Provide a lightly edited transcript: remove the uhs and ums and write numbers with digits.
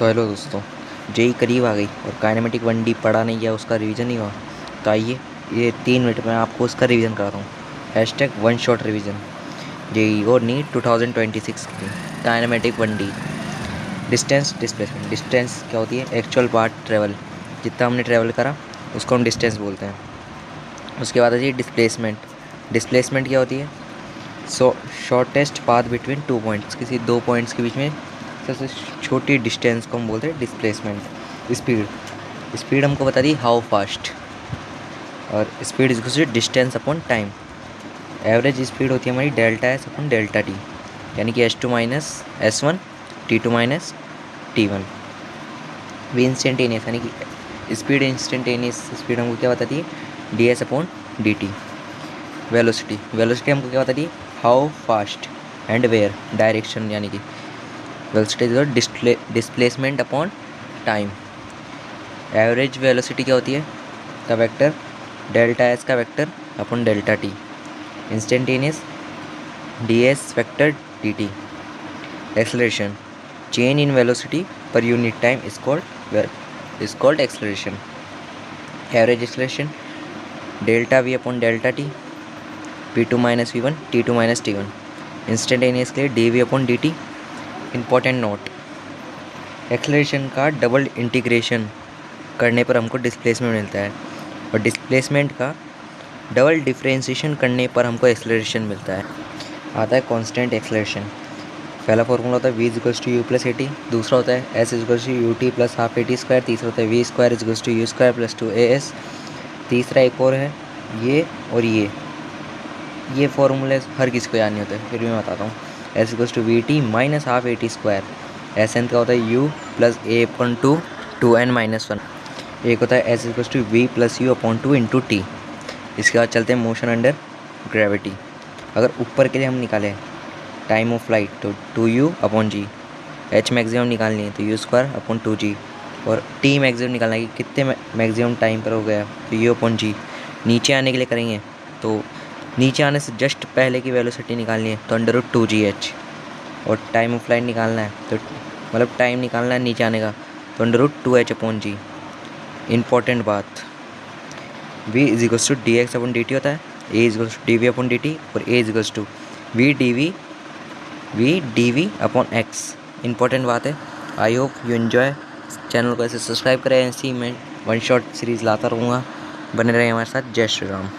तो हेलो दोस्तों, जेई करीब आ गई और काइनेमेटिक 1D पढ़ा नहीं गया, उसका रिवीजन नहीं हुआ। तो आइए ये 3 मिनट में आपको उसका रिवीजन कराता हूँ। Hashtag one shot revision JEE और नीट 2026 की kinematic 1D। Distance displacement. Distance क्या होती है? एक्चुअल पाथ ट्रेवल, जितना हमने ट्रेवल करा उसको हम डिस्टेंस बोलते हैं। उसके बाद आती है डिस्प्लेसमेंट। डिस्प्लेसमेंट क्या होती है? शॉर्टेस्ट पाथ बिटवीन 2 पॉइंट्स, किसी 2 पॉइंट्स के बीच में सबसे छोटी डिस्टेंस को हम बोलते हैं डिस्प्लेसमेंट। स्पीड। स्पीड हमको बता दी हाउ फास्ट, और speed is distance upon time. Average speed होती है हमारी delta S upon delta T, यानी कि S2 minus S1, T2 minus T1। We instantaneous, यानी कि स्पीड इंस्टेंटेनियस स्पीड हमको क्या बताती है? DS upon DT। Velocity. Velocity हमको क्या बताती है? How fast and where direction, यानी कि velocity is displacement upon time. Average velocity क्या होती है? का वेक्टर डेल्टा एस का vector upon delta T. Instantaneous ds vector dt। Acceleration change in velocity per unit time is called acceleration. Average acceleration delta v upon delta T, p2 minus v1, t2 minus t1। Instantaneous के लिए dv upon dt। Important note, acceleration का double integration करने पर हमको displacement मिलता है, और displacement का डबल डिफरेंशिएशन करने पर हमको एक्सेलरेशन मिलता है। आता है कांस्टेंट एक्सेलरेशन। पहला फॉर्मूला होता है v equals to u plus a t, दूसरा होता है s equals to u t plus half a t square, तीसरा होता है v square equals to u square plus 2as। तीसरा एक और है ये, और ये फॉर्मूले हर किसी को याद नहीं होते, फिर भी मैं बताता हूँ। s equals to v t minus half a t square. S n का होता है u plus a upon 2n minus 1। एक होता है s equals to v plus u upon 2 into t. इसके बाद चलते हैं मोशन अंडर ग्रेविटी। अगर ऊपर के लिए हम निकालें टाइम ऑफ फ्लाइट तो 2u अपॉन जी। h मैक्सिमम निकालनी है तो u स्क्वायर अपॉन 2g, और t मैक्सिमम निकालना है कि कितने मैक्सिमम टाइम पर हो गया तो u अपॉन जी। नीचे आने के लिए करेंगे तो नीचे आने से जस्ट पहले की वेलोसिटी निकालनी है तो √2gh, और टाइम ऑफ फ्लाइट निकालना है तो मतलब टाइम निकालना है नीचे आने का तो √2h अपॉन जी। इम्पॉर्टेंट बात, v is equals to d x upon d t होता है, a is equals to d v upon d t, और a is equals to v d v upon x. Important बात है। I hope you enjoy. Channel को ऐसे subscribe करें, ऐसी मैं वन शॉट सीरीज़ लाता रहूँगा। बने रहे हमारे साथ। जय श्री राम।